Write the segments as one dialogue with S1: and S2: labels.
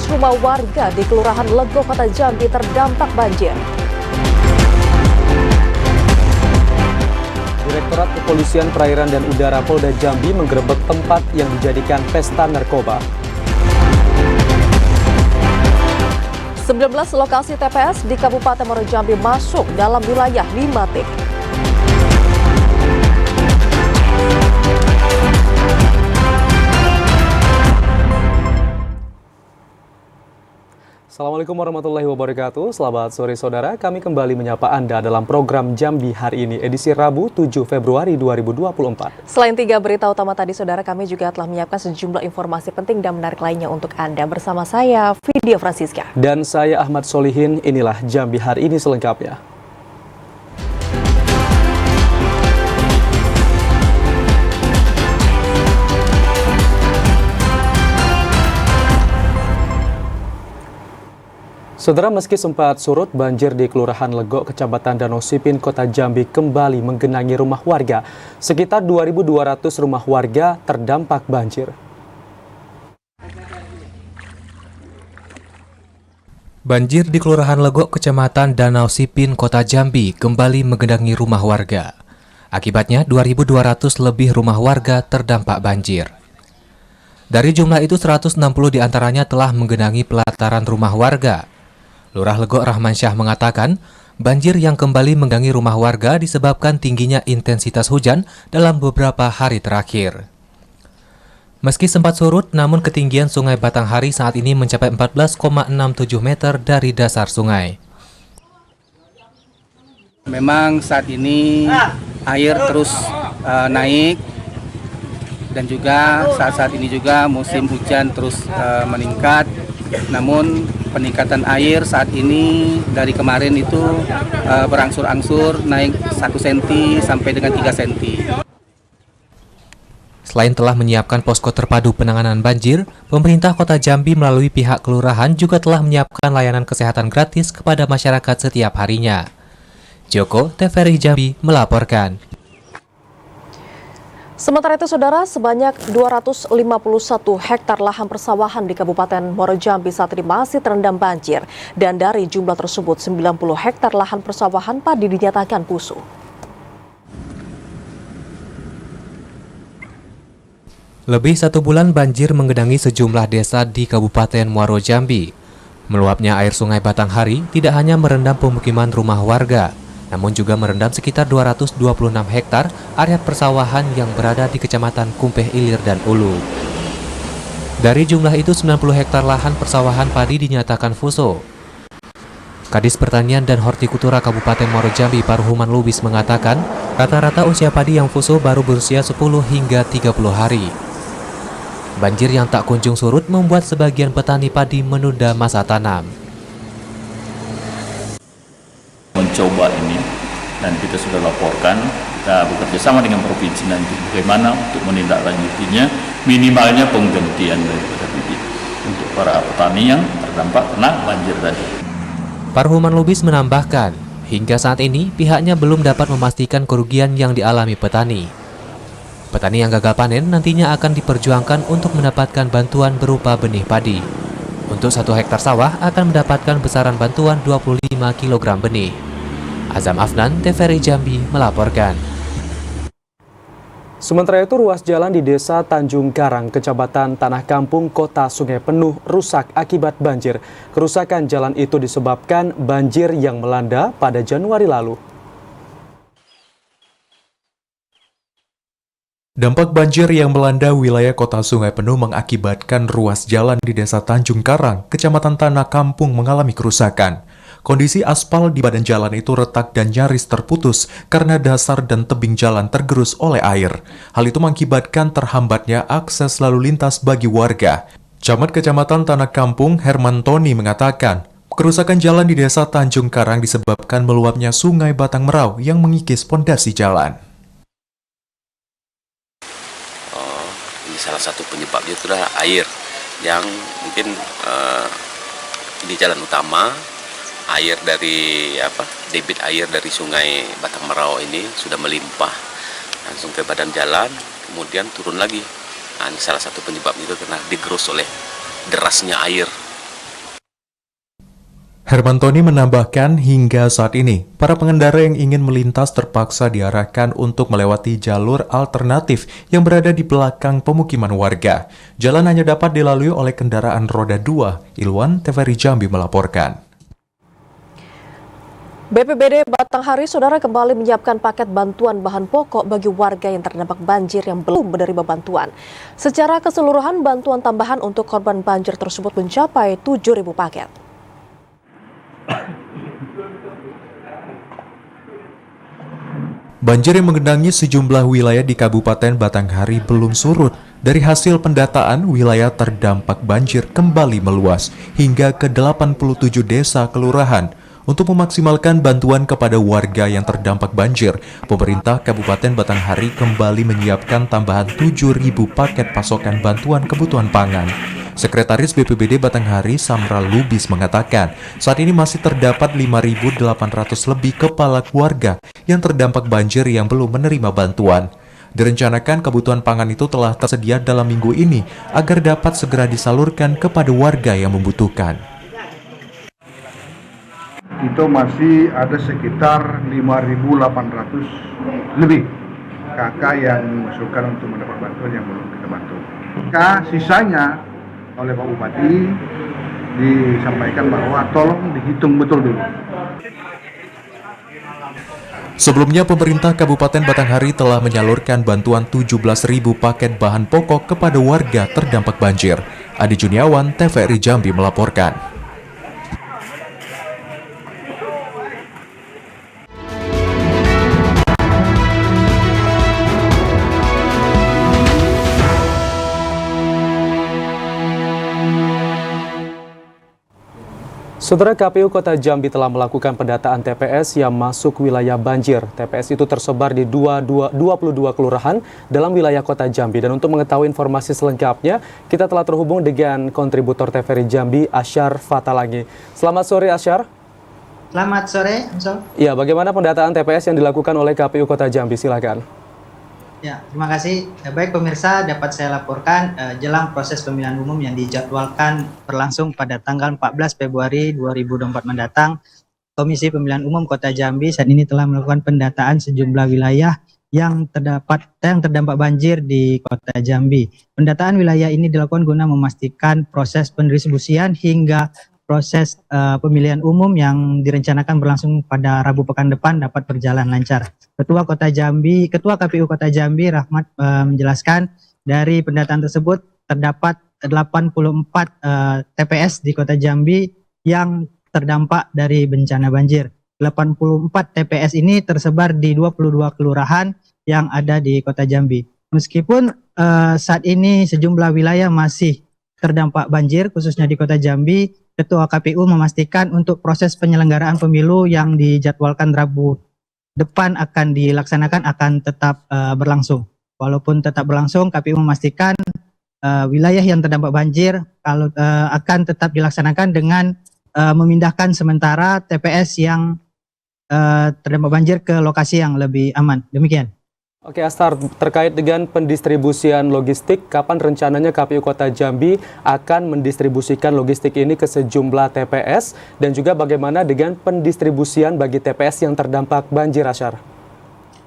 S1: rumah warga di Kelurahan Lego, Kota Jambi terdampak banjir.
S2: Direktorat Kepolisian Perairan dan Udara Polda Jambi menggerebek tempat yang dijadikan pesta narkoba.
S1: 19 lokasi TPS di Kabupaten Muaro Jambi masuk dalam wilayah 5T.
S2: Assalamualaikum warahmatullahi wabarakatuh. Selamat sore saudara, kami kembali menyapa Anda dalam program Jambi hari ini, edisi Rabu 7 Februari 2024.
S1: Selain 3 berita utama tadi saudara, kami juga telah menyiapkan sejumlah informasi penting dan menarik lainnya untuk Anda. Bersama saya, Vidya Francisca.
S2: Dan saya Ahmad Solihin, inilah Jambi hari ini selengkapnya. Saudara, meski sempat surut, banjir di Kelurahan Legok, Kecamatan Danau Sipin, Kota Jambi kembali menggenangi rumah warga. Sekitar 2.200 rumah warga terdampak banjir.
S3: Banjir di Kelurahan Legok, Kecamatan Danau Sipin, Kota Jambi kembali menggenangi rumah warga. Akibatnya 2.200 lebih rumah warga terdampak banjir. Dari jumlah itu 160 diantaranya telah menggenangi pelataran rumah warga. Lurah Legok Rahmansyah mengatakan, banjir yang kembali menggenangi rumah warga disebabkan tingginya intensitas hujan dalam beberapa hari terakhir. Meski sempat surut, namun ketinggian Sungai Batanghari saat ini mencapai 14,67 meter dari dasar sungai.
S4: Memang saat ini air terus naik dan juga saat ini juga musim hujan terus meningkat. Namun peningkatan air saat ini dari kemarin itu berangsur-angsur naik 1 cm sampai dengan 3 cm.
S3: Selain telah menyiapkan posko terpadu penanganan banjir, pemerintah Kota Jambi melalui pihak kelurahan juga telah menyiapkan layanan kesehatan gratis kepada masyarakat setiap harinya. Joko, TVRI Jambi melaporkan.
S1: Sementara itu, saudara, sebanyak 251 hektar lahan persawahan di Kabupaten Muaro Jambi saat ini masih terendam banjir. Dan dari jumlah tersebut, 90 hektar lahan persawahan padi dinyatakan busuk.
S3: Lebih 1 bulan banjir menggenangi sejumlah desa di Kabupaten Muaro Jambi. Meluapnya air Sungai Batanghari tidak hanya merendam pemukiman rumah warga, namun juga merendam sekitar 226 hektar area persawahan yang berada di Kecamatan Kumpeh Ilir dan Ulu. Dari jumlah itu, 90 hektar lahan persawahan padi dinyatakan fuso. Kadis Pertanian dan Hortikultura Kabupaten Muaro Jambi, Parhuman Lubis mengatakan, rata-rata usia padi yang fuso baru berusia 10 hingga 30 hari. Banjir yang tak kunjung surut membuat sebagian petani padi menunda masa tanam.
S5: Mencoba ini dan kita sudah laporkan, kita bekerja sama dengan provinsi nanti bagaimana untuk menindaklanjutinya, minimalnya penggantian daripada bibit untuk para petani yang terdampak kena banjir tadi.
S3: Parhuman Lubis menambahkan, hingga saat ini pihaknya belum dapat memastikan kerugian yang dialami petani. Petani yang gagal panen nantinya akan diperjuangkan untuk mendapatkan bantuan berupa benih padi. Untuk 1 hektar sawah akan mendapatkan besaran bantuan 25 kg benih. Azam Afnan, TVRI Jambi melaporkan.
S2: Sementara itu, ruas jalan di Desa Tanjung Karang, Kecamatan Tanah Kampung, Kota Sungai Penuh rusak akibat banjir. Kerusakan jalan itu disebabkan banjir yang melanda pada Januari lalu.
S6: Dampak banjir yang melanda wilayah Kota Sungai Penuh mengakibatkan ruas jalan di Desa Tanjung Karang, Kecamatan Tanah Kampung mengalami kerusakan. Kondisi aspal di badan jalan itu retak dan nyaris terputus karena dasar dan tebing jalan tergerus oleh air. Hal itu mengakibatkan terhambatnya akses lalu lintas bagi warga. Camat Kecamatan Tanah Kampung, Herman Tony mengatakan, kerusakan jalan di Desa Tanjung Karang disebabkan meluapnya Sungai Batang Merau yang mengikis pondasi jalan.
S7: Ini salah satu penyebabnya itu adalah air yang mungkin di jalan utama, air dari debit air dari Sungai Batang Merau ini sudah melimpah langsung ke badan jalan, kemudian turun lagi. Nah, ini salah satu penyebab itu karena digerus oleh derasnya air
S6: Hermantoni menambahkan hingga saat ini, para pengendara yang ingin melintas terpaksa diarahkan untuk melewati jalur alternatif yang berada di belakang pemukiman warga. Jalan hanya dapat dilalui oleh kendaraan roda 2. Ilwan, TVRI Jambi melaporkan.
S1: BPBD Batanghari, saudara, kembali menyiapkan paket bantuan bahan pokok bagi warga yang terdampak banjir yang belum menerima bantuan. Secara keseluruhan, bantuan tambahan untuk korban banjir tersebut mencapai 7.000 paket.
S6: Banjir yang menggenangi sejumlah wilayah di Kabupaten Batanghari belum surut. Dari hasil pendataan, wilayah terdampak banjir kembali meluas hingga ke 87 desa kelurahan. Untuk memaksimalkan bantuan kepada warga yang terdampak banjir, pemerintah Kabupaten Batanghari kembali menyiapkan tambahan 7.000 paket pasokan bantuan kebutuhan pangan. Sekretaris BPBD Batanghari Samra Lubis mengatakan, saat ini masih terdapat 5.800 lebih kepala keluarga yang terdampak banjir yang belum menerima bantuan. Direncanakan kebutuhan pangan itu telah tersedia dalam minggu ini agar dapat segera disalurkan kepada warga yang membutuhkan.
S8: Itu masih ada sekitar 5.800 lebih kakak yang mengusulkan untuk mendapat bantuan yang belum kita bantu. Sisanya oleh Pak Bupati disampaikan bahwa tolong dihitung betul dulu.
S6: Sebelumnya, pemerintah Kabupaten Batanghari telah menyalurkan bantuan 17.000 paket bahan pokok kepada warga terdampak banjir. Adi Juniawan, TVRI Jambi melaporkan.
S2: Saudara, KPU Kota Jambi telah melakukan pendataan TPS yang masuk wilayah banjir. TPS itu tersebar di 22 kelurahan dalam wilayah Kota Jambi. Dan untuk mengetahui informasi selengkapnya, kita telah terhubung dengan kontributor TVRI Jambi, Asyar Fatalangi. Selamat sore, Asyar.
S9: Selamat sore, Ansel.
S2: Ya, bagaimana pendataan TPS yang dilakukan oleh KPU Kota Jambi? Silakan.
S9: Ya, terima kasih. Baik pemirsa, dapat saya laporkan jelang proses pemilihan umum yang dijadwalkan berlangsung pada tanggal 14 Februari 2024 mendatang, Komisi Pemilihan Umum Kota Jambi saat ini telah melakukan pendataan sejumlah wilayah yang terdampak banjir di Kota Jambi. Pendataan wilayah ini dilakukan guna memastikan proses pendistribusian hingga proses pemilihan umum yang direncanakan berlangsung pada Rabu pekan depan dapat berjalan lancar. Ketua KPU Kota Jambi Rahmat menjelaskan dari pendataan tersebut terdapat 84 TPS di Kota Jambi yang terdampak dari bencana banjir. 84 TPS ini tersebar di 22 kelurahan yang ada di Kota Jambi. Meskipun saat ini sejumlah wilayah masih terdampak banjir khususnya di Kota Jambi, Ketua KPU memastikan untuk proses penyelenggaraan pemilu yang dijadwalkan Rabu depan akan dilaksanakan akan tetap berlangsung. Walaupun tetap berlangsung, KPU memastikan wilayah yang terdampak banjir akan tetap dilaksanakan dengan memindahkan sementara TPS yang terdampak banjir ke lokasi yang lebih aman. Demikian.
S2: Oke, Astar, terkait dengan pendistribusian logistik, kapan rencananya KPU Kota Jambi akan mendistribusikan logistik ini ke sejumlah TPS dan juga bagaimana dengan pendistribusian bagi TPS yang terdampak banjir, Asyar?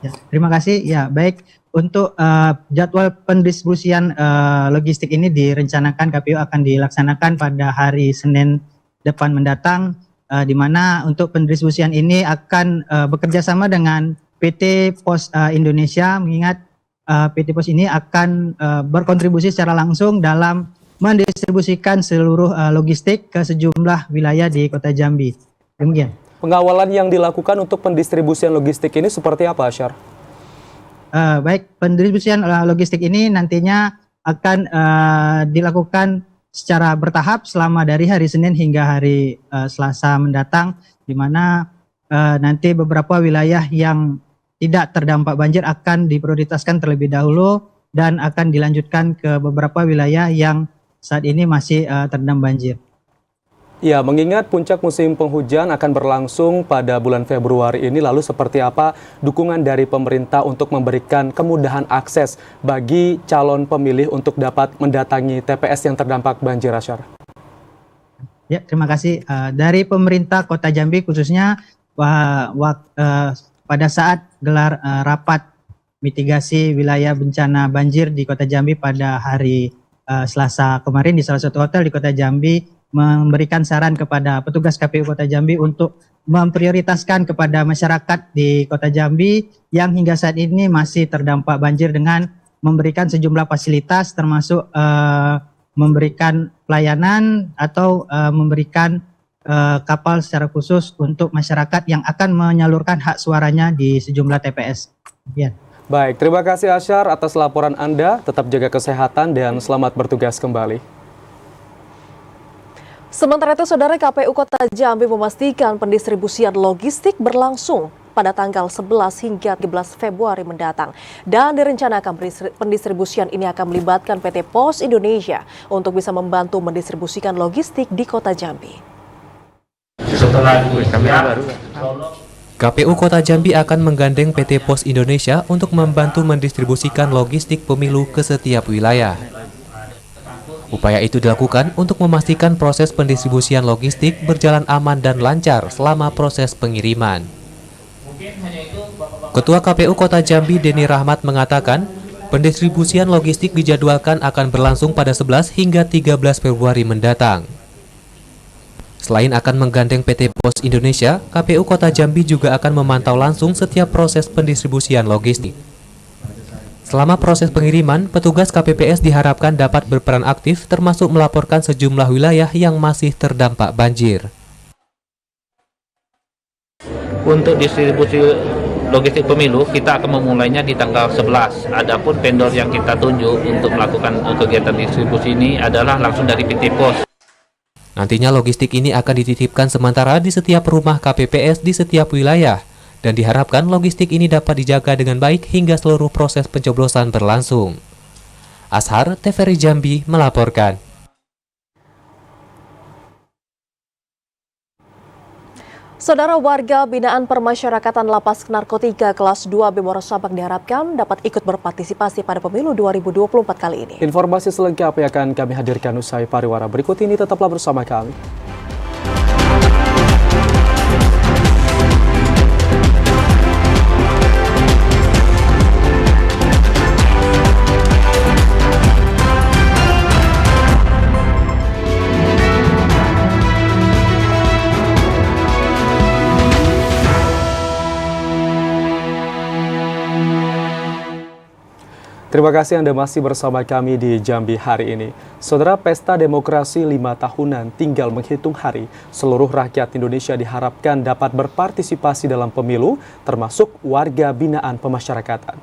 S9: Ya, terima kasih. Ya, baik. Untuk jadwal pendistribusian logistik ini direncanakan KPU akan dilaksanakan pada hari Senin depan mendatang, di mana untuk pendistribusian ini akan bekerja sama dengan PT Pos Indonesia, mengingat PT Pos ini akan berkontribusi secara langsung dalam mendistribusikan seluruh logistik ke sejumlah wilayah di Kota Jambi. Demikian.
S2: Pengawalan yang dilakukan untuk pendistribusian logistik ini seperti apa, Asyar?
S9: Baik, pendistribusian logistik ini nantinya akan dilakukan secara bertahap selama dari hari Senin hingga hari Selasa mendatang, di mana nanti beberapa wilayah yang tidak terdampak banjir akan diprioritaskan terlebih dahulu dan akan dilanjutkan ke beberapa wilayah yang saat ini masih terendam banjir.
S2: Ya, mengingat puncak musim penghujan akan berlangsung pada bulan Februari ini, lalu seperti apa dukungan dari pemerintah untuk memberikan kemudahan akses bagi calon pemilih untuk dapat mendatangi TPS yang terdampak banjir, Asyar?
S9: Ya, terima kasih. Dari pemerintah Kota Jambi khususnya pada saat gelar rapat mitigasi wilayah bencana banjir di Kota Jambi pada hari Selasa kemarin di salah satu hotel di Kota Jambi, memberikan saran kepada petugas KPU Kota Jambi untuk memprioritaskan kepada masyarakat di Kota Jambi yang hingga saat ini masih terdampak banjir dengan memberikan sejumlah fasilitas termasuk memberikan pelayanan atau memberikan kapal secara khusus untuk masyarakat yang akan menyalurkan hak suaranya di sejumlah TPS. Ya.
S2: Baik, terima kasih Asyar atas laporan Anda. Tetap jaga kesehatan dan selamat bertugas kembali.
S1: Sementara itu, Saudara, KPU Kota Jambi memastikan pendistribusian logistik berlangsung pada tanggal 11 hingga 13 Februari mendatang. Dan direncanakan pendistribusian ini akan melibatkan PT Pos Indonesia untuk bisa membantu mendistribusikan logistik di Kota Jambi.
S3: KPU Kota Jambi akan menggandeng PT Pos Indonesia untuk membantu mendistribusikan logistik pemilu ke setiap wilayah. Upaya itu dilakukan untuk memastikan proses pendistribusian logistik berjalan aman dan lancar selama proses pengiriman. Ketua KPU Kota Jambi Denny Rahmat mengatakan, pendistribusian logistik dijadwalkan akan berlangsung pada 11 hingga 13 Februari mendatang. Selain akan menggandeng PT Pos Indonesia, KPU Kota Jambi juga akan memantau langsung setiap proses pendistribusian logistik. Selama proses pengiriman, petugas KPPS diharapkan dapat berperan aktif termasuk melaporkan sejumlah wilayah yang masih terdampak banjir.
S10: Untuk distribusi logistik pemilu, kita akan memulainya di tanggal 11. Adapun vendor yang kita tunjuk untuk melakukan kegiatan distribusi ini adalah langsung dari PT Pos.
S3: Nantinya logistik ini akan dititipkan sementara di setiap rumah KPPS di setiap wilayah, dan diharapkan logistik ini dapat dijaga dengan baik hingga seluruh proses pencoblosan berlangsung. Ashar, TVRI Jambi melaporkan.
S1: Saudara, warga binaan permasyarakatan Lapas Narkotika kelas 2B Muaro Sabak diharapkan dapat ikut berpartisipasi pada pemilu 2024 kali ini.
S2: Informasi selengkapnya akan kami hadirkan usai pariwara berikut ini. Tetaplah bersama kami. Terima kasih Anda masih bersama kami di Jambi hari ini. Saudara, pesta demokrasi 5 tahunan tinggal menghitung hari. Seluruh rakyat Indonesia diharapkan dapat berpartisipasi dalam pemilu, termasuk warga binaan pemasyarakatan.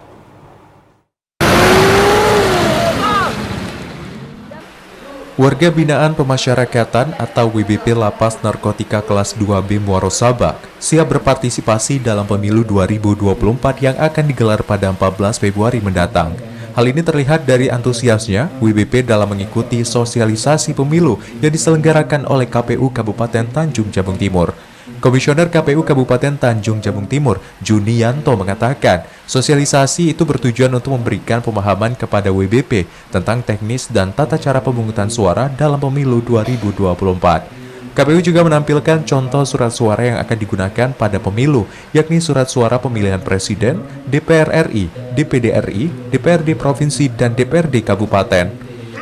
S6: Warga binaan pemasyarakatan atau WBP Lapas Narkotika kelas 2B Muaro Sabak siap berpartisipasi dalam pemilu 2024 yang akan digelar pada 14 Februari mendatang. Hal ini terlihat dari antusiasnya WBP dalam mengikuti sosialisasi pemilu yang diselenggarakan oleh KPU Kabupaten Tanjung Jabung Timur. Komisioner KPU Kabupaten Tanjung Jabung Timur, Junianto, mengatakan sosialisasi itu bertujuan untuk memberikan pemahaman kepada WBP tentang teknis dan tata cara pemungutan suara dalam pemilu 2024. KPU juga menampilkan contoh surat suara yang akan digunakan pada pemilu, yakni surat suara pemilihan presiden, DPR RI, DPD RI, DPRD Provinsi, dan DPRD Kabupaten.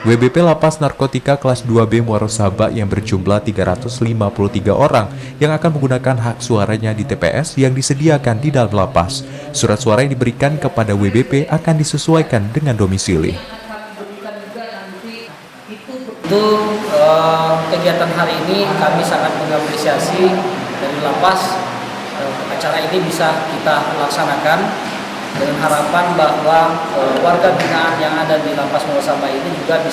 S6: WBP Lapas Narkotika kelas 2B Muaro Sabak yang berjumlah 353 orang yang akan menggunakan hak suaranya di TPS yang disediakan di dalam lapas. Surat suara yang diberikan kepada WBP akan disesuaikan dengan domisili.
S11: Untuk kegiatan hari ini kami sangat mengapresiasi dari lapas, acara ini bisa kita laksanakan dengan harapan bahwa warga binaan yang ada di Lapas Muaro Sabak ini juga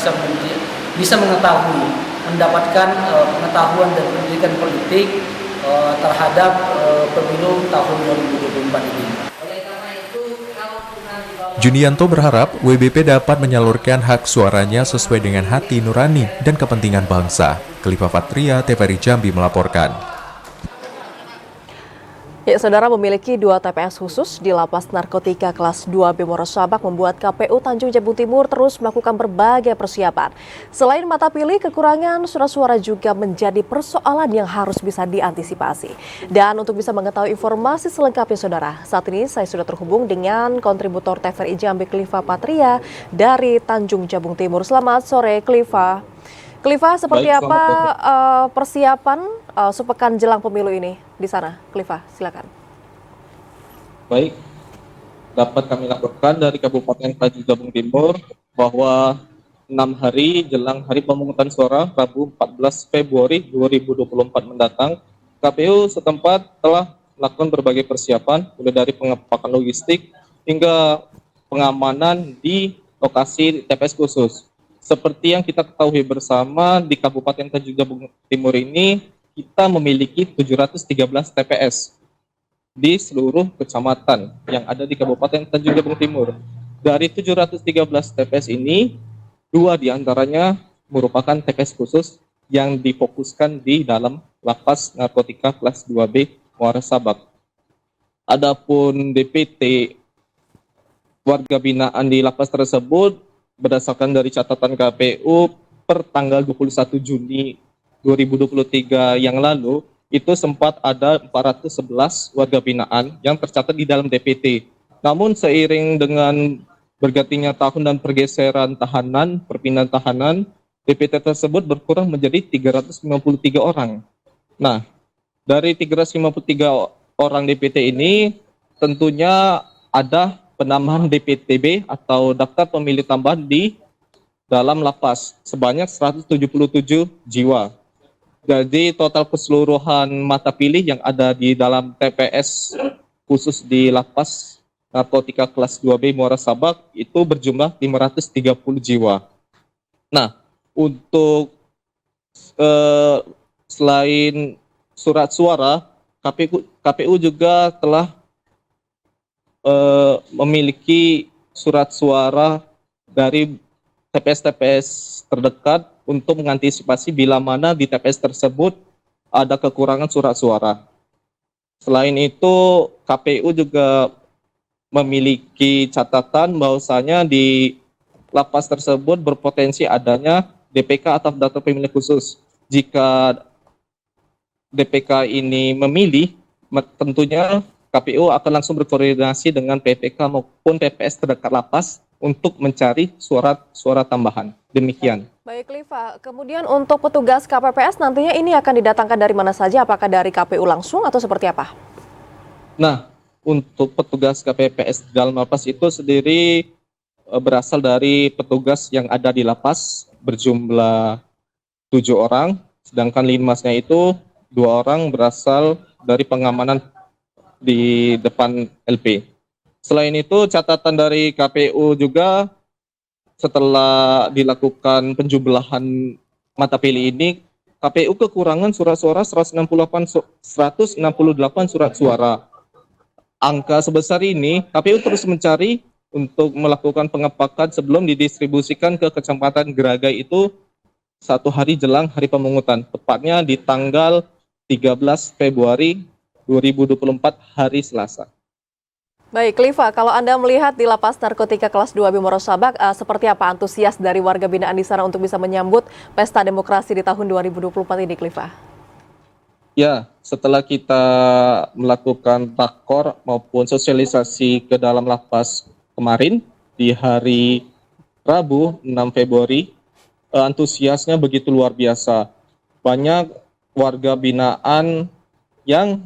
S11: bisa mengetahui, mendapatkan pengetahuan dan pendidikan politik terhadap pemilu tahun 2024 ini.
S6: Junianto berharap WBP dapat menyalurkan hak suaranya sesuai dengan hati nurani dan kepentingan bangsa. Khalifa Fatria, TVRI Jambi melaporkan.
S1: Ya, saudara, memiliki 2 TPS khusus di Lapas Narkotika kelas 2B Morosabak membuat KPU Tanjung Jabung Timur terus melakukan berbagai persiapan. Selain mata pilih, kekurangan surat suara juga menjadi persoalan yang harus bisa diantisipasi. Dan untuk bisa mengetahui informasi selengkapnya, saudara, saat ini saya sudah terhubung dengan kontributor TVRI Jambi Kliva Patria dari Tanjung Jabung Timur. Selamat sore, Kliva. Kliva, seperti apa persiapan sepekan jelang pemilu ini di sana? Kliva, silakan.
S12: Baik, dapat kami laporkan dari Kabupaten Tanjung Jabung Timur bahwa 6 hari jelang hari pemungutan suara Rabu 14 Februari 2024 mendatang, KPU setempat telah melakukan berbagai persiapan, mulai dari pengepakan logistik hingga pengamanan di lokasi TPS khusus. Seperti yang kita ketahui bersama, di Kabupaten Tanjung Jabung Timur ini kita memiliki 713 TPS di seluruh kecamatan yang ada di Kabupaten Tanjung Jabung Timur. Dari 713 TPS ini, 2 diantaranya merupakan TPS khusus yang difokuskan di dalam Lapas Narkotika kelas 2B Muara Sabak. Adapun DPT warga binaan di lapas tersebut, berdasarkan dari catatan KPU per tanggal 21 Juni 2023 yang lalu, itu sempat ada 411 warga binaan yang tercatat di dalam DPT. Namun seiring dengan bergantinya tahun dan pergeseran tahanan, perpindahan tahanan, DPT tersebut berkurang menjadi 353 orang. Nah, dari 353 orang DPT ini tentunya ada penambahan DPTB atau daftar pemilih tambahan di dalam lapas sebanyak 177 jiwa. Jadi total keseluruhan mata pilih yang ada di dalam TPS khusus di Lapas Narkotika kelas 2B Muara Sabak itu berjumlah 530 jiwa. Nah, untuk selain surat suara, KPU juga telah memiliki surat suara dari TPS-TPS terdekat untuk mengantisipasi bila mana di TPS tersebut ada kekurangan surat suara. Selain itu, KPU juga memiliki catatan bahwasanya di lapas tersebut berpotensi adanya DPK atau daftar pemilih khusus. Jika DPK ini memilih, tentunya KPU akan langsung berkoordinasi dengan PPK maupun TPS terdekat lapas untuk mencari surat tambahan. Demikian.
S1: Baik, Kliva. Kemudian untuk petugas KPPS nantinya ini akan didatangkan dari mana saja? Apakah dari KPU langsung atau seperti apa?
S12: Nah, untuk petugas KPPS di dalam lapas itu sendiri berasal dari petugas yang ada di lapas berjumlah 7 orang, sedangkan linmasnya itu 2 orang berasal dari pengamanan di depan LP. Selain itu, catatan dari KPU juga setelah dilakukan penjumlahan mata pilih ini, KPU kekurangan surat suara 168 surat suara. Angka sebesar ini KPU terus mencari untuk melakukan pengepakan sebelum didistribusikan ke Kecamatan Geragai itu 1 hari jelang hari pemungutan, tepatnya di tanggal 13 Februari 2024 hari Selasa.
S1: Baik, Kliva, kalau Anda melihat di Lapas Narkotika kelas 2B Morosabak, seperti apa antusias dari warga binaan di sana untuk bisa menyambut pesta demokrasi di tahun 2024 ini, Kliva?
S12: Ya, setelah kita melakukan rakor maupun sosialisasi ke dalam lapas kemarin di hari Rabu 6 Februari, antusiasnya begitu luar biasa. Banyak warga binaan yang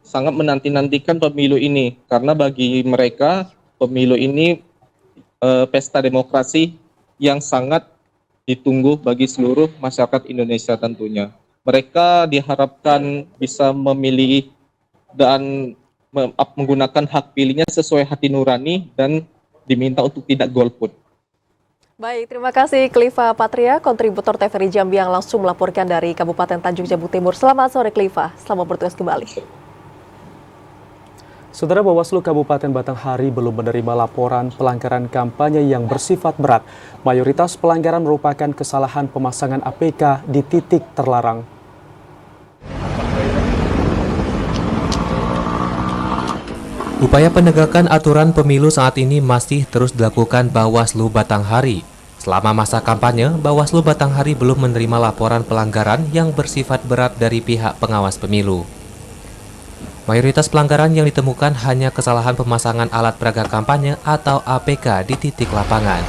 S12: sangat menanti-nantikan pemilu ini, karena bagi mereka pemilu ini pesta demokrasi yang sangat ditunggu bagi seluruh masyarakat Indonesia tentunya. Mereka diharapkan bisa memilih dan menggunakan hak pilihnya sesuai hati nurani dan diminta untuk tidak golput.
S1: Baik, terima kasih Kliva Patria, kontributor TVRI Jambi yang langsung melaporkan dari Kabupaten Tanjung Jabung Timur. Selamat sore Kliva, selamat bertugas kembali.
S2: Saudara, Bawaslu Kabupaten Batanghari belum menerima laporan pelanggaran kampanye yang bersifat berat. Mayoritas pelanggaran merupakan kesalahan pemasangan APK di titik terlarang.
S3: Upaya penegakan aturan pemilu saat ini masih terus dilakukan Bawaslu Batanghari. Selama masa kampanye, Bawaslu Batanghari belum menerima laporan pelanggaran yang bersifat berat dari pihak pengawas pemilu. Mayoritas pelanggaran yang ditemukan hanya kesalahan pemasangan alat peraga kampanye atau APK di titik lapangan.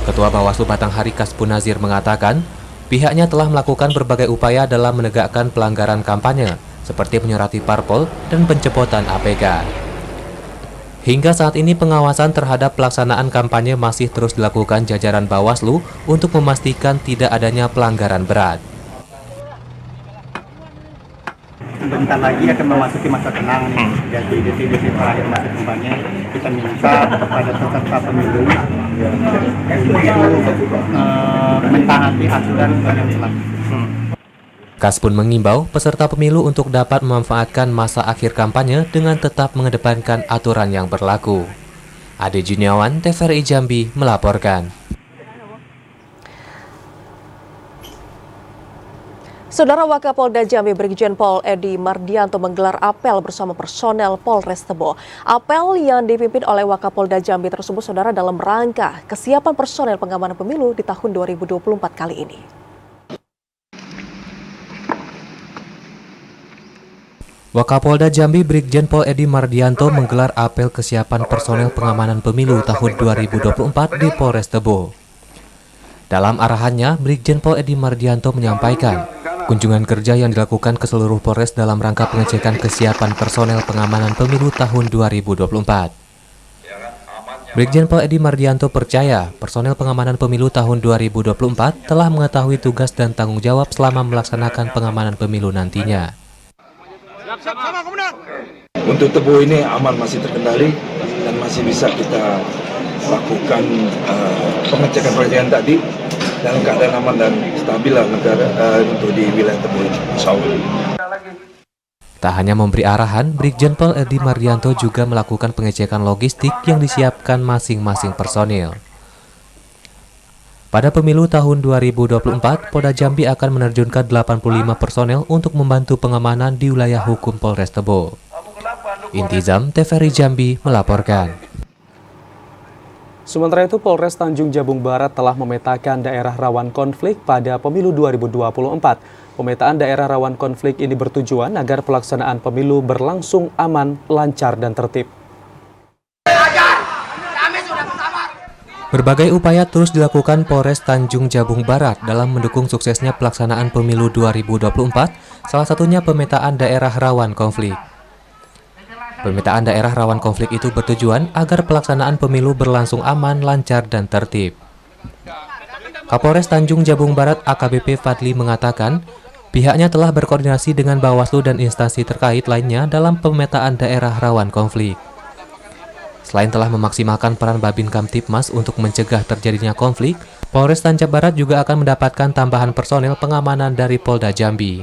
S3: Ketua Bawaslu Batanghari Kasbun Nazir mengatakan, pihaknya telah melakukan berbagai upaya dalam menegakkan pelanggaran kampanye, seperti menyoroti parpol dan pencopotan APK. Hingga saat ini pengawasan terhadap pelaksanaan kampanye masih terus dilakukan jajaran Bawaslu untuk memastikan tidak adanya pelanggaran berat.
S13: Sebentar lagi akan memasuki masa tenang nih. Jadi detik-detik terakhir masa kampanye kita minta kepada peserta pemilu untuk mentaati aturan yang berlaku.
S3: Kasbun mengimbau peserta pemilu untuk dapat memanfaatkan masa akhir kampanye dengan tetap mengedepankan aturan yang berlaku. Ade Juniawan, TVRI Jambi melaporkan.
S1: Saudara Wakapolda Jambi Brigjen Pol Edi Mardianto menggelar apel bersama personel Polres Tebo. Apel yang dipimpin oleh Wakapolda Jambi tersebut, saudara, dalam rangka kesiapan personel pengamanan pemilu di tahun 2024 kali ini.
S3: Wakapolda Jambi Brigjen Pol Edi Mardianto menggelar apel kesiapan personel pengamanan pemilu tahun 2024 di Polres Tebo. Dalam arahannya, Brigjen Pol Edi Mardianto menyampaikan, kunjungan kerja yang dilakukan ke seluruh Polres dalam rangka pengecekan kesiapan personel pengamanan pemilu tahun 2024. Brigjen Pol Edi Mardianto percaya personel pengamanan pemilu tahun 2024 telah mengetahui tugas dan tanggung jawab selama melaksanakan pengamanan pemilu nantinya.
S14: Untuk Tebo ini aman masih terkendali dan masih bisa kita lakukan pengecekan tadi dalam keadaan aman dan stabil lah negara untuk di wilayah Tebo ini. Insya Allah.
S3: Tak hanya memberi arahan, Brigjen Pol Edi Mardianto juga melakukan pengecekan logistik yang disiapkan masing-masing personil. Pada pemilu tahun 2024, Polda Jambi akan menerjunkan 85 personel untuk membantu pengamanan di wilayah hukum Polres Tebo. Intizam, TVRI Jambi melaporkan.
S2: Sementara itu, Polres Tanjung Jabung Barat telah memetakan daerah rawan konflik pada pemilu 2024. Pemetaan daerah rawan konflik ini bertujuan agar pelaksanaan pemilu berlangsung aman, lancar, dan tertib.
S3: Berbagai upaya terus dilakukan Polres Tanjung Jabung Barat dalam mendukung suksesnya pelaksanaan pemilu 2024, salah satunya pemetaan daerah rawan konflik. Pemetaan daerah rawan konflik itu bertujuan agar pelaksanaan pemilu berlangsung aman, lancar, dan tertib. Kapolres Tanjung Jabung Barat AKBP Fadli mengatakan, pihaknya telah berkoordinasi dengan Bawaslu dan instansi terkait lainnya dalam pemetaan daerah rawan konflik. Selain telah memaksimalkan peran Babin Kamtibmas untuk mencegah terjadinya konflik, Polres Tanjab Barat juga akan mendapatkan tambahan personel pengamanan dari Polda Jambi.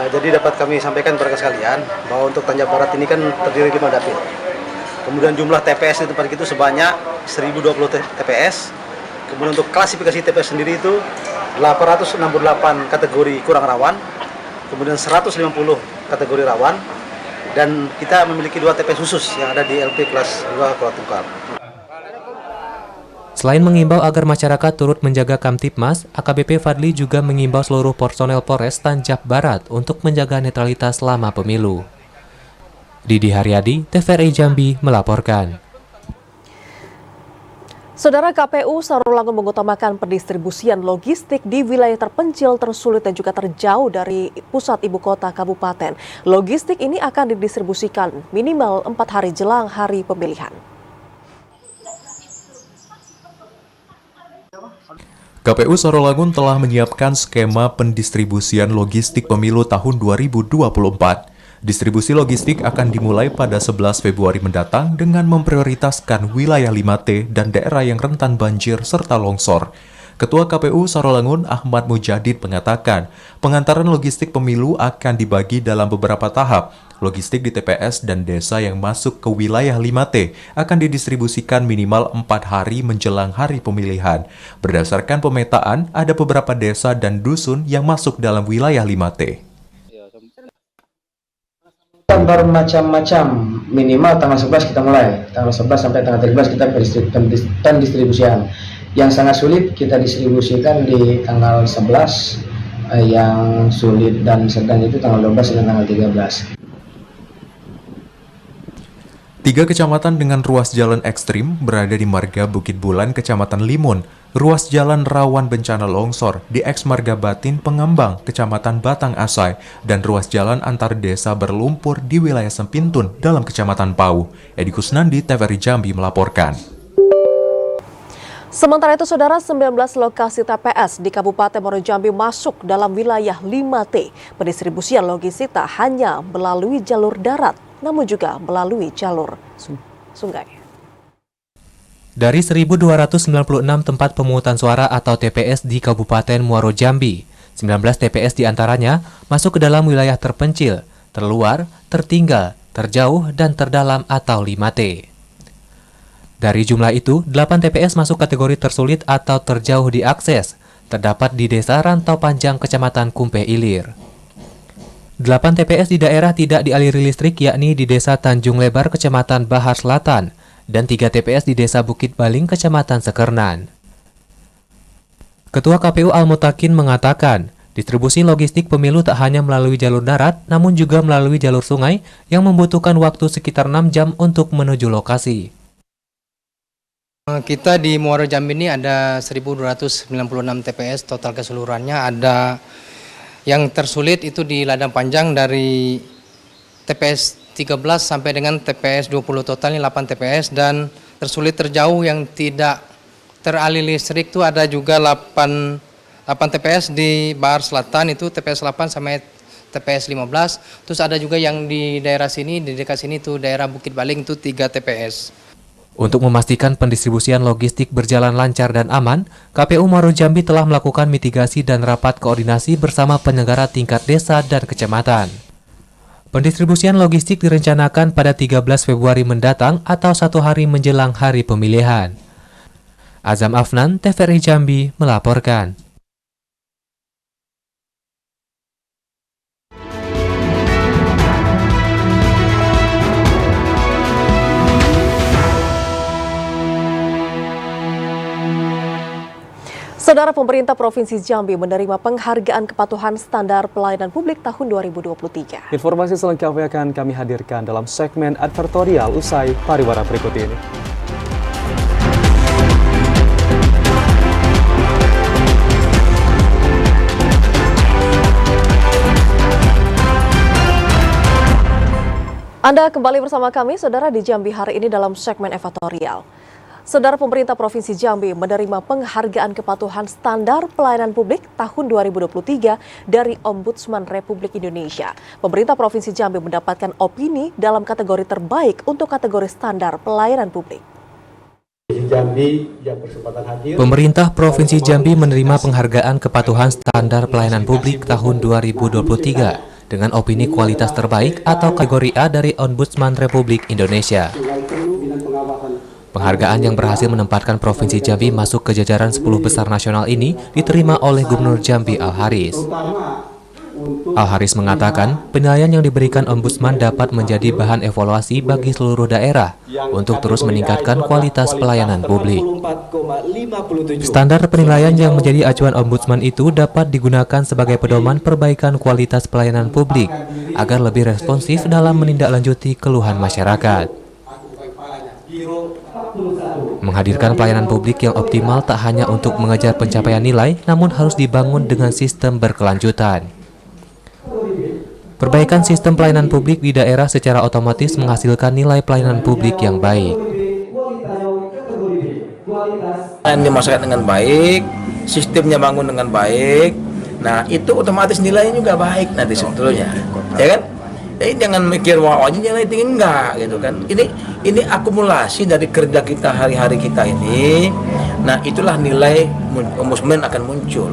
S15: Jadi dapat kami sampaikan kepada sekalian bahwa untuk Tanjab Barat ini kan terdiri 5 dapil. Kemudian jumlah TPS di tempat itu sebanyak 1020 TPS. Kemudian untuk klasifikasi TPS sendiri itu 868 kategori kurang rawan, kemudian 150 kategori rawan. Dan kita memiliki 2 TPS khusus yang ada di LP kelas 2 Kuala Tungkal.
S3: Selain mengimbau agar masyarakat turut menjaga Kamtibmas, AKBP Fadli juga mengimbau seluruh personel Polres Tanjab Barat untuk menjaga netralitas selama pemilu. Didi Haryadi, TVRI Jambi melaporkan.
S1: Saudara, KPU Sarolangun mengutamakan pendistribusian logistik di wilayah terpencil, tersulit, dan juga terjauh dari pusat ibu kota kabupaten. Logistik ini akan didistribusikan minimal 4 hari jelang hari pemilihan.
S6: KPU Sarolangun telah menyiapkan skema pendistribusian logistik pemilu tahun 2024. Distribusi logistik akan dimulai pada 11 Februari mendatang dengan memprioritaskan wilayah 5T dan daerah yang rentan banjir serta longsor. Ketua KPU Sarolangun Ahmad Mujadid mengatakan, pengantaran logistik pemilu akan dibagi dalam beberapa tahap. Logistik di TPS dan desa yang masuk ke wilayah 5T akan didistribusikan minimal 4 hari menjelang hari pemilihan. Berdasarkan pemetaan, ada beberapa desa dan dusun yang masuk dalam wilayah 5T.
S16: Bermacam-macam, minimal tanggal 11 kita mulai, tanggal 11 sampai tanggal 13 kita pendistribusian. Yang sangat sulit kita distribusikan di tanggal 11, yang sulit dan sedang itu tanggal 12 dan tanggal 13.
S6: 3 kecamatan dengan ruas jalan ekstrim berada di Marga Bukit Bulan, Kecamatan Limun, ruas jalan rawan bencana longsor di Eks Marga Batin Pengembang, Kecamatan Batang Asai, dan ruas jalan antar desa berlumpur di wilayah Sempintun dalam Kecamatan Pau. Edi Kusnandi, TVRI Jambi melaporkan.
S1: Sementara itu, Saudara, 19 lokasi TPS di Kabupaten Muaro Jambi masuk dalam wilayah 5T. Pendistribusian logistik tak hanya melalui jalur darat, namun juga melalui jalur sungai.
S3: Dari 1.296 tempat pemungutan suara atau TPS di Kabupaten Muaro Jambi, 19 TPS diantaranya masuk ke dalam wilayah terpencil, terluar, tertinggal, terjauh, dan terdalam atau 5T. Dari jumlah itu, 8 TPS masuk kategori tersulit atau terjauh diakses, terdapat di Desa Rantau Panjang, Kecamatan Kumpe Ilir. 8 TPS di daerah tidak dialiri listrik, yakni di Desa Tanjung Lebar, Kecamatan Bahar Selatan, dan 3 TPS di Desa Bukit Baling, Kecamatan Sekernan. Ketua KPU Al-Mutakin mengatakan, distribusi logistik pemilu tak hanya melalui jalur darat, namun juga melalui jalur sungai yang membutuhkan waktu sekitar 6 jam untuk menuju lokasi.
S17: Kita di Muaro Jambi ini ada 1.296 TPS, total keseluruhannya ada yang tersulit itu di Ladang Panjang dari TPS 13 sampai dengan TPS 20, totalnya 8 TPS, dan tersulit terjauh yang tidak teraliri listrik itu ada juga 8 TPS di Bahar Selatan, itu TPS 8 sampai TPS 15, terus ada juga yang di daerah sini, di dekat sini itu daerah Bukit Baling itu 3 TPS.
S3: Untuk memastikan pendistribusian logistik berjalan lancar dan aman, KPU Muaro Jambi telah melakukan mitigasi dan rapat koordinasi bersama penyelenggara tingkat desa dan kecamatan. Pendistribusian logistik direncanakan pada 13 Februari mendatang atau 1 hari menjelang hari pemilihan. Azam Afnan, TVRI Jambi melaporkan.
S1: Saudara, pemerintah Provinsi Jambi menerima penghargaan kepatuhan standar pelayanan publik tahun 2023.
S2: Informasi selengkapnya akan kami hadirkan dalam segmen advertorial usai pariwara berikut ini.
S1: Anda kembali bersama kami, Saudara, di Jambi hari ini dalam segmen advertorial. Saudara, pemerintah Provinsi Jambi menerima penghargaan kepatuhan standar pelayanan publik tahun 2023 dari Ombudsman Republik Indonesia. Pemerintah Provinsi Jambi mendapatkan opini dalam kategori terbaik untuk kategori standar pelayanan publik.
S3: Pemerintah Provinsi Jambi menerima penghargaan kepatuhan standar pelayanan publik tahun 2023 dengan opini kualitas terbaik atau kategori A dari Ombudsman Republik Indonesia. Penghargaan yang berhasil menempatkan Provinsi Jambi masuk ke jajaran 10 besar nasional ini diterima oleh Gubernur Jambi Al-Haris. Al-Haris mengatakan penilaian yang diberikan Ombudsman dapat menjadi bahan evaluasi bagi seluruh daerah untuk terus meningkatkan kualitas pelayanan publik. Standar penilaian yang menjadi acuan Ombudsman itu dapat digunakan sebagai pedoman perbaikan kualitas pelayanan publik agar lebih responsif dalam menindaklanjuti keluhan masyarakat. Menghadirkan pelayanan publik yang optimal tak hanya untuk mengejar pencapaian nilai, namun harus dibangun dengan sistem berkelanjutan. Perbaikan sistem pelayanan publik di daerah secara otomatis menghasilkan nilai pelayanan publik yang baik.
S18: Pelayanan masyarakat dengan baik, sistemnya bangun dengan baik, nah itu otomatis nilainya juga baik nanti sebetulnya, ya kan? Jangan mikir wah aja nilai tinggi, enggak gitu kan. Ini akumulasi dari kerja kita hari-hari kita ini. Nah, itulah nilai Ombudsman akan muncul.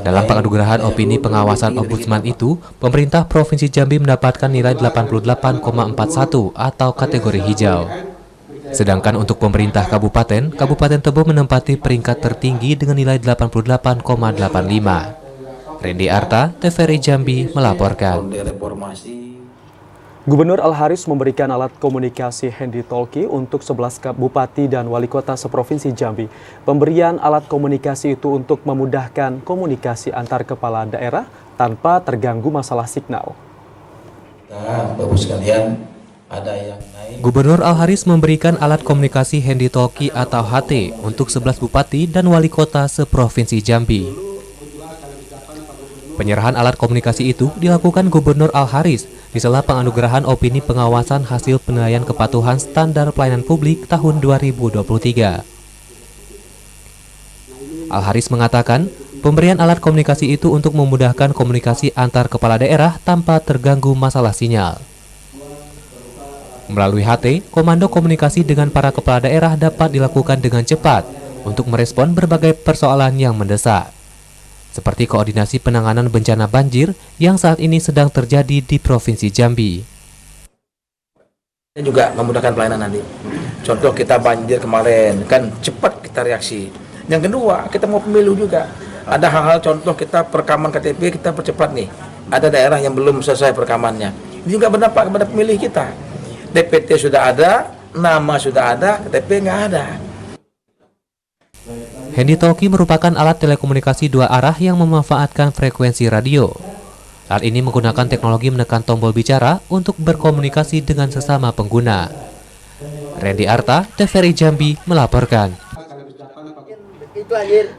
S3: Dalam penganugerahan opini pengawasan Ombudsman itu, pemerintah Provinsi Jambi mendapatkan nilai 88,41 atau kategori hijau. Sedangkan untuk pemerintah Kabupaten Tebo menempati peringkat tertinggi dengan nilai 88,85. Randy Arta, TVRI Jambi melaporkan.
S2: Gubernur Al-Haris memberikan alat komunikasi handy-talkie untuk 11 bupati dan wali kota seprovinsi Jambi. Pemberian alat komunikasi itu untuk memudahkan komunikasi antar kepala daerah tanpa terganggu masalah signal.
S18: Bapak sekalian, ada yang naik.
S3: Gubernur Al-Haris memberikan alat komunikasi handy-talkie atau HT untuk 11 bupati dan wali kota seprovinsi Jambi. Penyerahan alat komunikasi itu dilakukan Gubernur Al-Haris di sela penganugerahan opini pengawasan hasil penilaian kepatuhan standar pelayanan publik tahun 2023. Al-Haris mengatakan, pemberian alat komunikasi itu untuk memudahkan komunikasi antar kepala daerah tanpa terganggu masalah sinyal. Melalui HT, komando komunikasi dengan para kepala daerah dapat dilakukan dengan cepat untuk merespon berbagai persoalan yang mendesak, seperti koordinasi penanganan bencana banjir yang saat ini sedang terjadi di Provinsi Jambi.
S18: Ini juga memudahkan pelayanan nanti. Contoh kita banjir kemarin, kan cepat kita reaksi. Yang kedua, kita mau pemilu juga. Ada hal-hal contoh kita perekaman KTP kita percepat nih. Ada daerah yang belum selesai perekamannya. Ini juga berdampak kepada pemilih kita. DPT sudah ada, nama sudah ada, KTP nggak ada.
S3: Handy-talkie merupakan alat telekomunikasi dua arah yang memanfaatkan frekuensi radio. Alat ini menggunakan teknologi menekan tombol bicara untuk berkomunikasi dengan sesama pengguna. Randy Arta, TVRI Jambi melaporkan.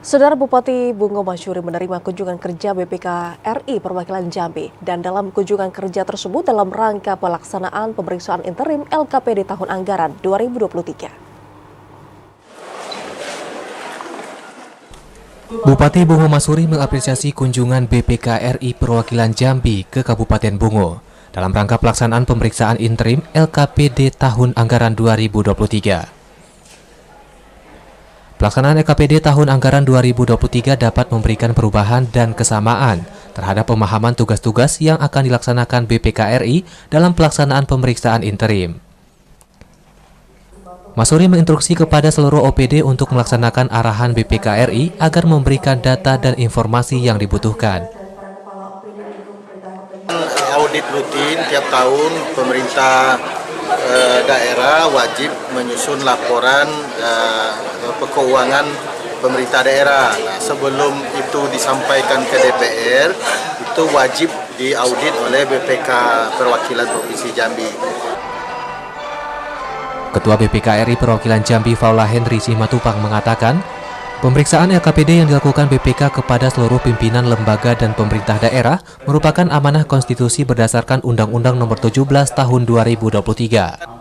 S1: Saudara Bupati Bungo Masyuri menerima kunjungan kerja BPK RI Perwakilan Jambi, dan dalam kunjungan kerja tersebut dalam rangka pelaksanaan pemeriksaan interim LKPD tahun anggaran 2023.
S3: Bupati Bungo Masyuri mengapresiasi kunjungan BPK RI Perwakilan Jambi ke Kabupaten Bungo dalam rangka pelaksanaan pemeriksaan interim LKPD tahun anggaran 2023. Pelaksanaan LKPD tahun anggaran 2023 dapat memberikan perubahan dan kesamaan terhadap pemahaman tugas-tugas yang akan dilaksanakan BPK RI dalam pelaksanaan pemeriksaan interim. Masyuri menginstruksi kepada seluruh OPD untuk melaksanakan arahan BPK RI agar memberikan data dan informasi yang dibutuhkan.
S19: Audit rutin tiap tahun pemerintah daerah wajib menyusun laporan keuangan pemerintah daerah. Nah, sebelum itu disampaikan ke DPR, itu wajib diaudit oleh BPK Perwakilan Provinsi Jambi.
S3: Ketua BPK RI Perwakilan Jambi Faula Henry Simatupang mengatakan, pemeriksaan LKPD yang dilakukan BPK kepada seluruh pimpinan lembaga dan pemerintah daerah merupakan amanah konstitusi berdasarkan Undang-Undang Nomor 17 Tahun 2023.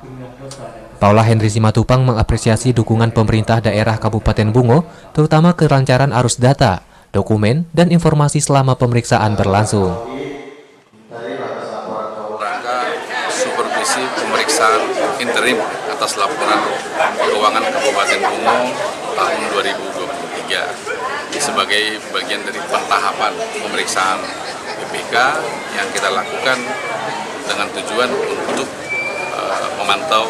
S3: Faula Henry Simatupang mengapresiasi dukungan pemerintah daerah Kabupaten Bungo, terutama kelancaran arus data, dokumen, dan informasi selama pemeriksaan berlangsung.
S20: Supervisi pemeriksaan interim atas laporan keuangan Kabupaten Bungo tahun 2023 sebagai bagian dari pentahapan pemeriksaan BPK yang kita lakukan dengan tujuan untuk memantau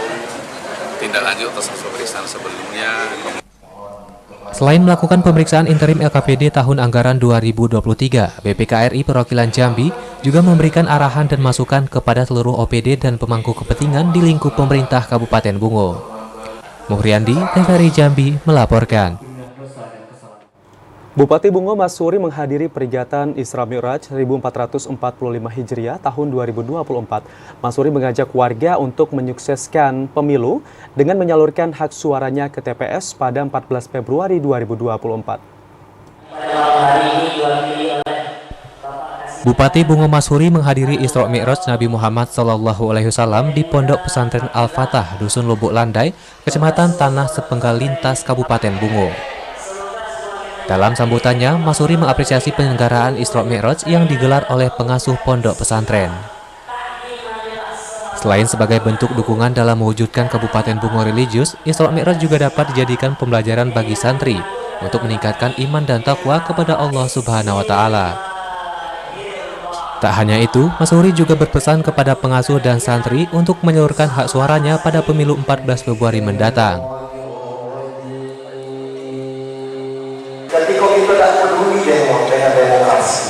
S20: tindak lanjut atas pemeriksaan sebelumnya.
S3: Selain melakukan pemeriksaan interim LKPD tahun anggaran 2023, BPK RI Perwakilan Jambi juga memberikan arahan dan masukan kepada seluruh OPD dan pemangku kepentingan di lingkup pemerintah Kabupaten Bungo. Muhriandi, TVRI Jambi melaporkan.
S2: Bupati Bungo Masyuri menghadiri peringatan Isra Mi'raj 1445 Hijriah tahun 2024. Masyuri mengajak warga untuk menyukseskan pemilu dengan menyalurkan hak suaranya ke TPS pada 14 Februari 2024.
S3: Bupati Bungo Masyuri menghadiri Isra Mi'raj Nabi Muhammad SAW di Pondok Pesantren Al-Fatah, Dusun Lubuk Landai, Kecamatan Tanah Sepenggal Lintas, Kabupaten Bungo. Dalam sambutannya, Masyuri mengapresiasi penyelenggaraan Isra Mi'raj yang digelar oleh pengasuh pondok pesantren. Selain sebagai bentuk dukungan dalam mewujudkan Kabupaten Bungo religius, Isra Mi'raj juga dapat dijadikan pembelajaran bagi santri untuk meningkatkan iman dan takwa kepada Allah Subhanahu wa Ta'ala. Tak hanya itu, Masyuri juga berpesan kepada pengasuh dan santri untuk menyalurkan hak suaranya pada pemilu 14 Februari mendatang.
S21: Jadi kok kita tidak peduli dengan demokrasi,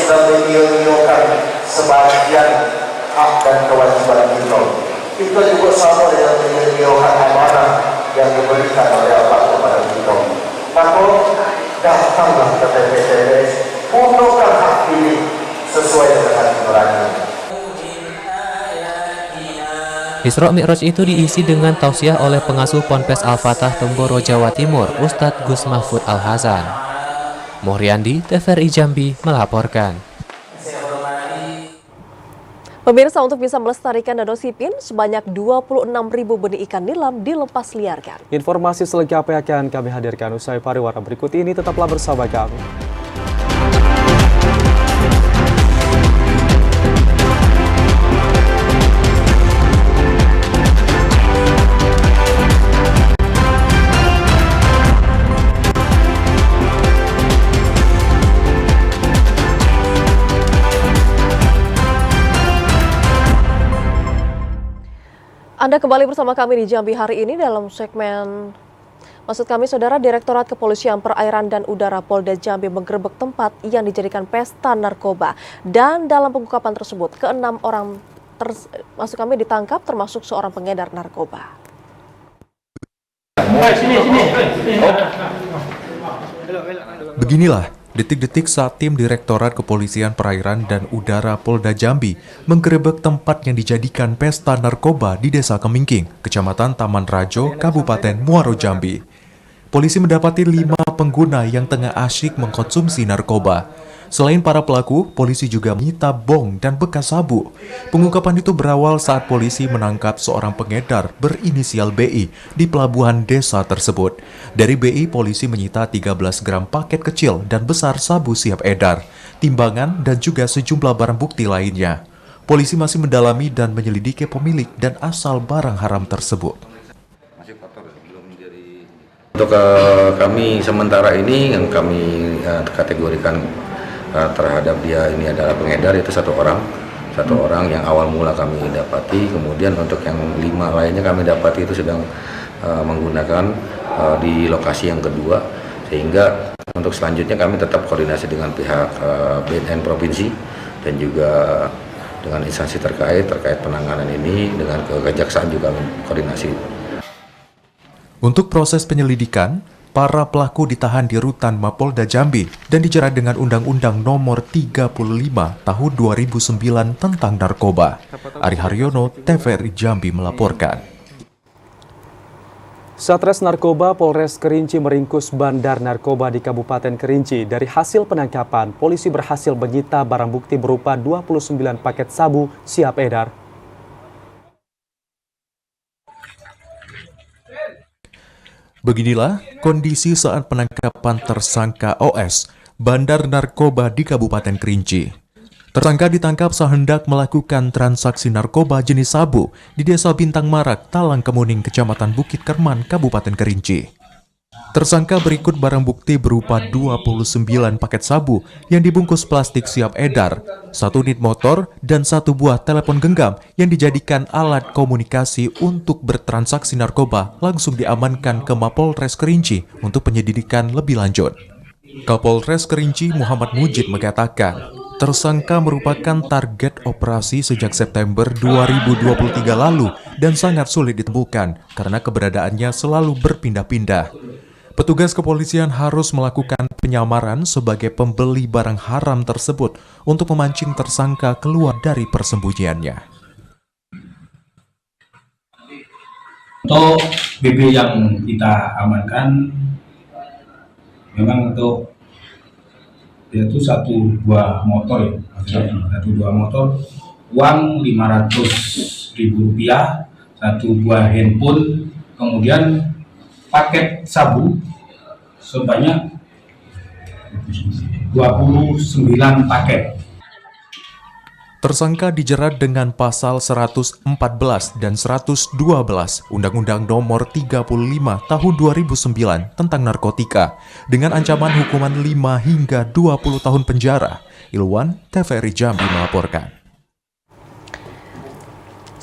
S21: sudah menio-niokan sebagian hak dan kewajiban kita. Kita juga sama dengan menio-niokan amanah yang diberikan oleh Allah kepada kita. Maka datanglah ke TPS, gunakan hak pilih sesuai dengan hati nurani.
S3: Isra Mi'raj itu diisi dengan tausiah oleh pengasuh Ponpes Al-Fatah Temboro, Jawa Timur, Ustadz Gus Mahfud Al-Hasan. Muhriandi, TVRI Jambi melaporkan.
S1: Pemirsa, untuk bisa melestarikan Danau Sipin, sebanyak 26.000 benih ikan nilam dilepas liarkan.
S2: Informasi selengkapnya akan kami hadirkan usai pariwara berikut ini. Tetaplah bersama kami.
S1: Anda kembali bersama kami di Jambi hari ini dalam segmen, maksud kami saudara, Direktorat Kepolisian Perairan dan Udara Polda Jambi menggerebek tempat yang dijadikan pesta narkoba. Dan dalam pengungkapan tersebut, ke-6 orang maksud kami ditangkap termasuk seorang pengedar narkoba.
S6: Beginilah detik-detik saat tim Direktorat Kepolisian Perairan dan Udara Polda Jambi menggerebek tempat yang dijadikan pesta narkoba di Desa Kemingking, Kecamatan Taman Rajo, Kabupaten Muaro Jambi. Polisi mendapati 5 pengguna yang tengah asyik mengkonsumsi narkoba. Selain para pelaku, polisi juga menyita bong dan bekas sabu. Pengungkapan itu berawal saat polisi menangkap seorang pengedar berinisial BI di pelabuhan desa tersebut. Dari BI, polisi menyita 13 gram paket kecil dan besar sabu siap edar, timbangan, dan juga sejumlah barang bukti lainnya. Polisi masih mendalami dan menyelidiki pemilik dan asal barang haram tersebut.
S22: Untuk kami sementara ini yang kami kategorikan terhadap dia ini adalah pengedar, itu satu orang yang awal mula kami dapati. Kemudian untuk yang 5 lainnya kami dapati itu sedang menggunakan di lokasi yang kedua, sehingga untuk selanjutnya kami tetap koordinasi dengan pihak BNN Provinsi dan juga dengan instansi terkait penanganan ini, dengan kejaksaan juga koordinasi.
S6: Untuk proses penyelidikan, para pelaku ditahan di rutan Mapolda Jambi dan dijerat dengan Undang-Undang Nomor 35 Tahun 2009 tentang narkoba. Ari Haryono, TVRI Jambi melaporkan.
S2: Satres Narkoba Polres Kerinci meringkus bandar narkoba di Kabupaten Kerinci. Dari hasil penangkapan, polisi berhasil menyita barang bukti berupa 29 paket sabu siap edar.
S6: Beginilah kondisi saat penangkapan tersangka OS, bandar narkoba di Kabupaten Kerinci. Tersangka ditangkap sehendak melakukan transaksi narkoba jenis sabu di Desa Bintang Marak, Talang Kemuning, Kecamatan Bukit Kerman, Kabupaten Kerinci. Tersangka berikut barang bukti berupa 29 paket sabu yang dibungkus plastik siap edar, 1 unit motor, dan 1 buah telepon genggam yang dijadikan alat komunikasi untuk bertransaksi narkoba langsung diamankan ke Mapolres Kerinci untuk penyelidikan lebih lanjut. Kapolres Kerinci Muhammad Mujid mengatakan, tersangka merupakan target operasi sejak September 2023 lalu dan sangat sulit ditemukan karena keberadaannya selalu berpindah-pindah. Petugas kepolisian harus melakukan penyamaran sebagai pembeli barang haram tersebut untuk memancing tersangka keluar dari persembunyiannya.
S23: Untuk BB yang kita amankan, memang untuk yaitu 1 buah motor ya, 1 buah motor, uang Rp500.000, 1 buah handphone, kemudian paket sabu sebanyak 29 paket.
S6: Tersangka dijerat dengan pasal 114 dan 112 Undang-Undang Nomor 35 Tahun 2009 tentang narkotika dengan ancaman hukuman 5 hingga 20 tahun penjara. Ilwan, TVRI Jambi melaporkan.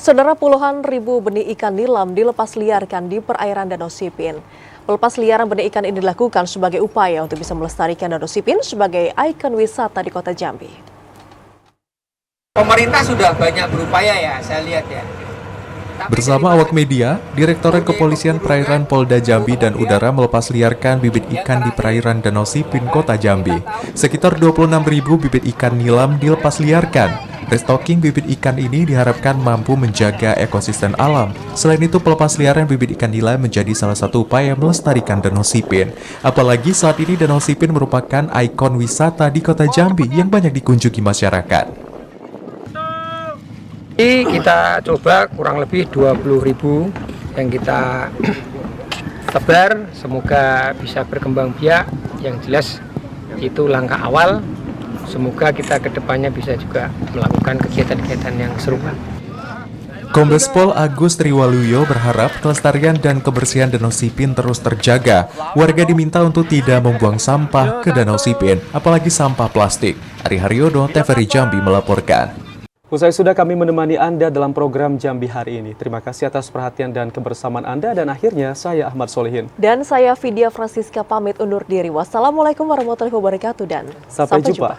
S1: Saudara, puluhan ribu benih ikan nilam dilepas liarkan di perairan Danau Sipin. Pelepas liaran benih ikan ini dilakukan sebagai upaya untuk bisa melestarikan Danau Sipin sebagai ikon wisata di Kota Jambi.
S4: Pemerintah sudah banyak berupaya ya, saya lihat ya.
S6: Bersama awak media, Direktorat Kepolisian Perairan Polda Jambi dan Udara melepas liarkan bibit ikan di perairan Danau Sipin, Kota Jambi. Sekitar 26.000 bibit ikan nilam dilepas liarkan. Restocking bibit ikan ini diharapkan mampu menjaga ekosistem alam. Selain itu, pelepas liaran bibit ikan nila menjadi salah satu upaya melestarikan Danau Sipin. Apalagi saat ini Danau Sipin merupakan ikon wisata di Kota Jambi yang banyak dikunjungi masyarakat.
S5: Kita coba kurang lebih 20.000 yang kita tebar, semoga bisa berkembang biak. Yang jelas itu langkah awal, semoga kita kedepannya bisa juga melakukan kegiatan-kegiatan yang serupa.
S6: Kombes Pol Agus Triwaluyo berharap kelestarian dan kebersihan Danau Sipin terus terjaga. Warga diminta untuk tidak membuang sampah ke Danau Sipin, apalagi sampah plastik. Ari Haryodo, TVRI Jambi melaporkan.
S2: Usai sudah kami menemani Anda dalam program Jambi hari ini. Terima kasih atas perhatian dan kebersamaan Anda. Dan akhirnya saya Ahmad Solihin.
S1: Dan saya Vidya Francisca pamit undur diri. Wassalamualaikum warahmatullahi wabarakatuh dan
S2: sampai jumpa.